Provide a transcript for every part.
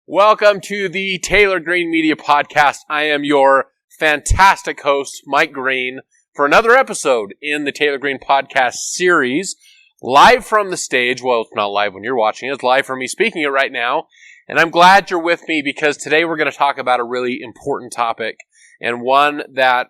Welcome to the Taylor Green Media Podcast. I am your fantastic host, Mike Green, for another episode in the Taylor Green Podcast series, live from the stage. Well, it's not live when you're watching it. It's live from me speaking it right now. And I'm glad you're with me because today we're going to talk about a really important topic and one that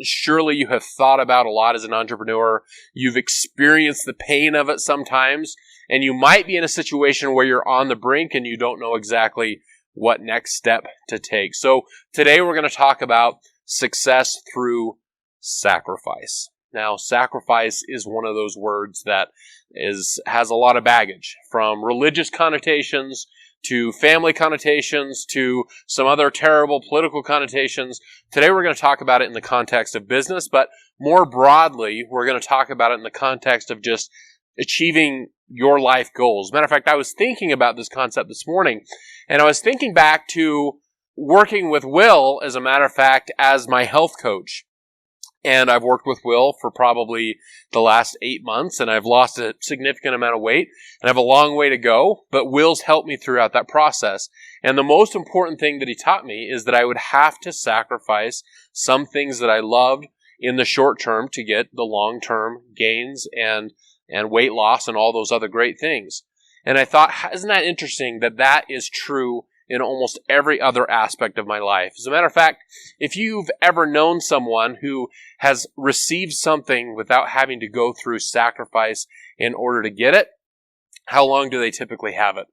surely you have thought about a lot as an entrepreneur. You've experienced the pain of it sometimes. And you might be in a situation where you're on the brink and you don't know exactly what next step to take. So today we're going to talk about success through sacrifice. Now, sacrifice is one of those words that has a lot of baggage, from religious connotations to family connotations to some other terrible political connotations. Today we're going to talk about it in the context of business, but more broadly, we're going to talk about it in the context of just achieving your life goals. Matter of fact, I was thinking about this concept this morning, and I was thinking back to working with Will, as a matter of fact, as my health coach. And I've worked with Will for probably the last 8 months, and I've lost a significant amount of weight, and I have a long way to go, but Will's helped me throughout that process. And the most important thing that he taught me is that I would have to sacrifice some things that I loved in the short term to get the long-term gains and weight loss and all those other great things. And I thought, isn't that interesting that that is true in almost every other aspect of my life? As a matter of fact, if you've ever known someone who has received something without having to go through sacrifice in order to get it, how long do they typically have it?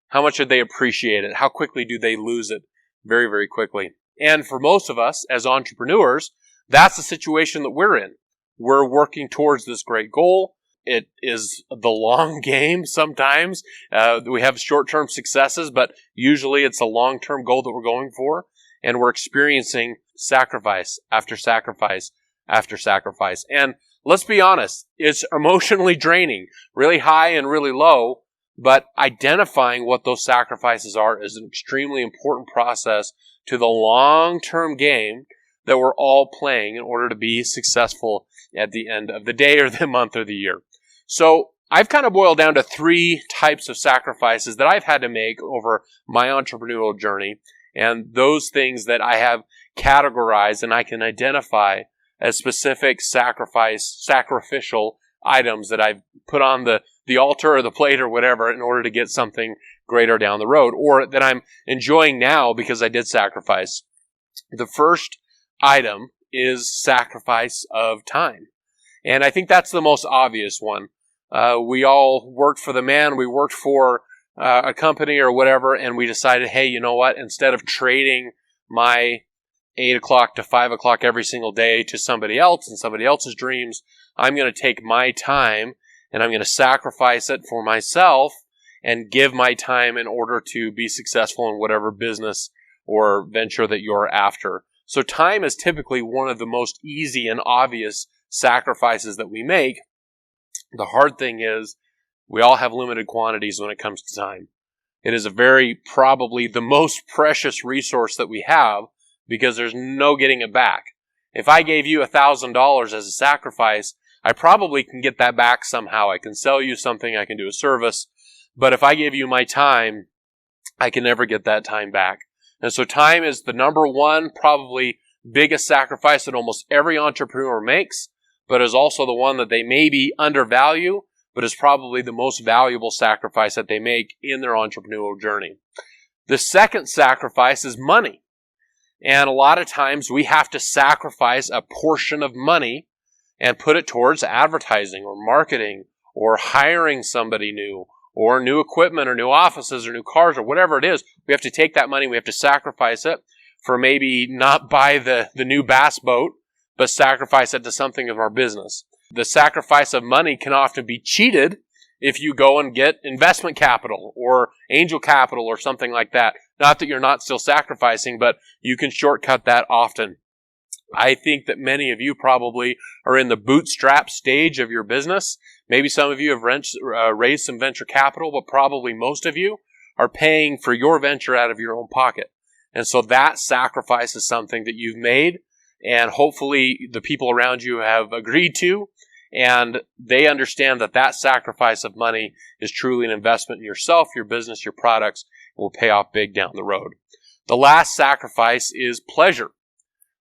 How much do they appreciate it? How quickly do they lose it? Very, very quickly. And for most of us as entrepreneurs, that's the situation that we're in. We're working towards this great goal. It is the long game sometimes. We have short-term successes, but usually it's a long-term goal that we're going for, and we're experiencing sacrifice after sacrifice after sacrifice. And let's be honest, it's emotionally draining, really high and really low, but identifying what those sacrifices are is an extremely important process to the long-term game that we're all playing in order to be successful at the end of the day or the month or the year. So I've kind of boiled down to 3 types of sacrifices that I've had to make over my entrepreneurial journey, and those things that I have categorized and I can identify as specific sacrificial items that I've put on the altar or the plate or whatever in order to get something greater down the road, or that I'm enjoying now because I did sacrifice. The first item is sacrifice of time. And I think that's the most obvious one. We all worked for the man. We worked for a company or whatever, and we decided, hey, you know what? Instead of trading my 8 o'clock to 5 o'clock every single day to somebody else and somebody else's dreams, I'm going to take my time and I'm going to sacrifice it for myself and give my time in order to be successful in whatever business or venture that you're after. So time is typically one of the most easy and obvious sacrifices that we make. The hard thing is we all have limited quantities when it comes to time. It is probably the most precious resource that we have because there's no getting it back. If I gave you $1,000 as a sacrifice, I probably can get that back somehow. I can sell you something, I can do a service, but if I give you my time, I can never get that time back. And so time is the number one, probably biggest sacrifice that almost every entrepreneur makes, but is also the one that they maybe undervalue, but is probably the most valuable sacrifice that they make in their entrepreneurial journey. The second sacrifice is money. And a lot of times we have to sacrifice a portion of money and put it towards advertising or marketing or hiring somebody new or new equipment or new offices or new cars or whatever it is. We have to take that money, we have to sacrifice it for maybe not buy the new bass boat, but sacrifice it to something of our business. The sacrifice of money can often be cheated if you go and get investment capital or angel capital or something like that. Not that you're not still sacrificing, but you can shortcut that often. I think that many of you probably are in the bootstrap stage of your business. Maybe some of you have raised some venture capital, but probably most of you are paying for your venture out of your own pocket. And so that sacrifice is something that you've made, and hopefully the people around you have agreed to, and they understand that that sacrifice of money is truly an investment in yourself, your business, your products, will pay off big down the road. The last sacrifice is pleasure.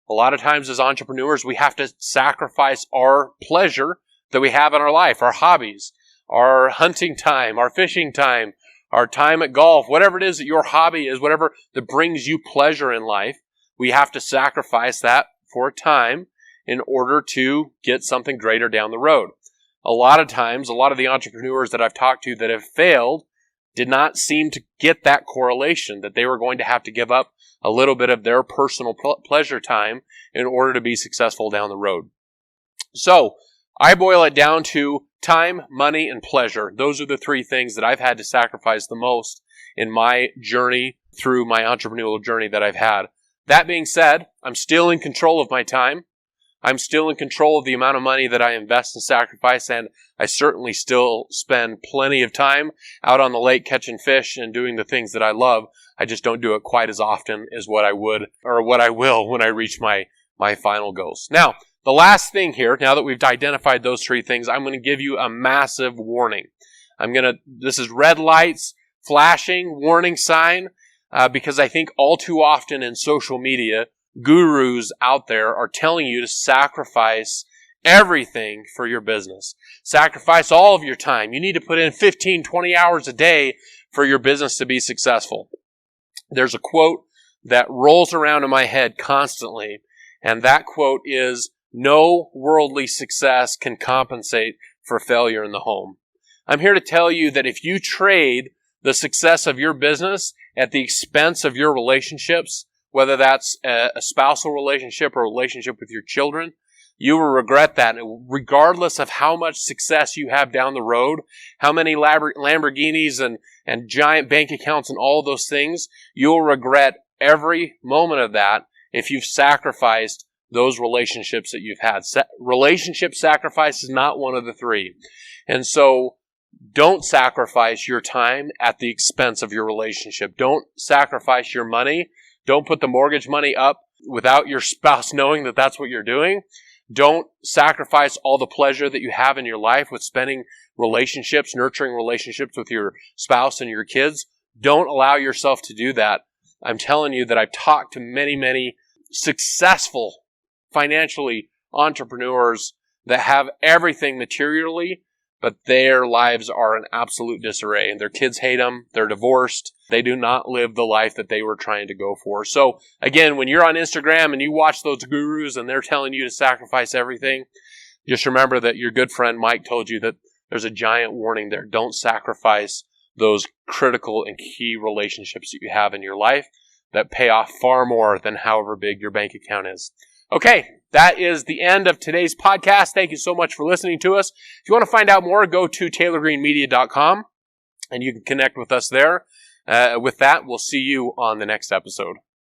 A lot of times as entrepreneurs, we have to sacrifice our pleasure that we have in our life, our hobbies, our hunting time, our fishing time, our time at golf, whatever it is that your hobby is, whatever that brings you pleasure in life. We have to sacrifice that for a time in order to get something greater down the road. A lot of times, a lot of the entrepreneurs that I've talked to that have failed did not seem to get that correlation, that they were going to have to give up a little bit of their personal pleasure time in order to be successful down the road. So, I boil it down to time, money, and pleasure. Those are the three things that I've had to sacrifice the most in my journey through my entrepreneurial journey that I've had. That being said, I'm still in control of my time. I'm still in control of the amount of money that I invest and sacrifice, and I certainly still spend plenty of time out on the lake catching fish and doing the things that I love. I just don't do it quite as often as what I would or what I will when I reach my final goals. Now, the last thing here, now that we've identified those three things, I'm going to give you a massive warning. This is red lights, flashing, warning sign, because I think all too often in social media, gurus out there are telling you to sacrifice everything for your business. Sacrifice all of your time. You need to put in 15, 20 hours a day for your business to be successful. There's a quote that rolls around in my head constantly, and that quote is, "No worldly success can compensate for failure in the home." I'm here to tell you that if you trade the success of your business at the expense of your relationships, whether that's a spousal relationship or a relationship with your children, you will regret that. Regardless of how much success you have down the road, how many Lamborghinis and giant bank accounts and all those things, you'll regret every moment of that if you've sacrificed those relationships that you've had. Relationship sacrifice is not one of the three. And so don't sacrifice your time at the expense of your relationship. Don't sacrifice your money. Don't put the mortgage money up without your spouse knowing that that's what you're doing. Don't sacrifice all the pleasure that you have in your life with spending relationships, nurturing relationships with your spouse and your kids. Don't allow yourself to do that. I'm telling you that I've talked to many, many successful financially entrepreneurs that have everything materially, but their lives are in absolute disarray, and their kids hate them. They're divorced. They do not live the life that they were trying to go for. So again, when you're on Instagram and you watch those gurus and they're telling you to sacrifice everything, just remember that your good friend Mike told you that there's a giant warning there. Don't sacrifice those critical and key relationships that you have in your life that pay off far more than however big your bank account is. Okay, that is the end of today's podcast. Thank you so much for listening to us. If you want to find out more, go to taylorgreenmedia.com and you can connect with us there. With that, we'll see you on the next episode.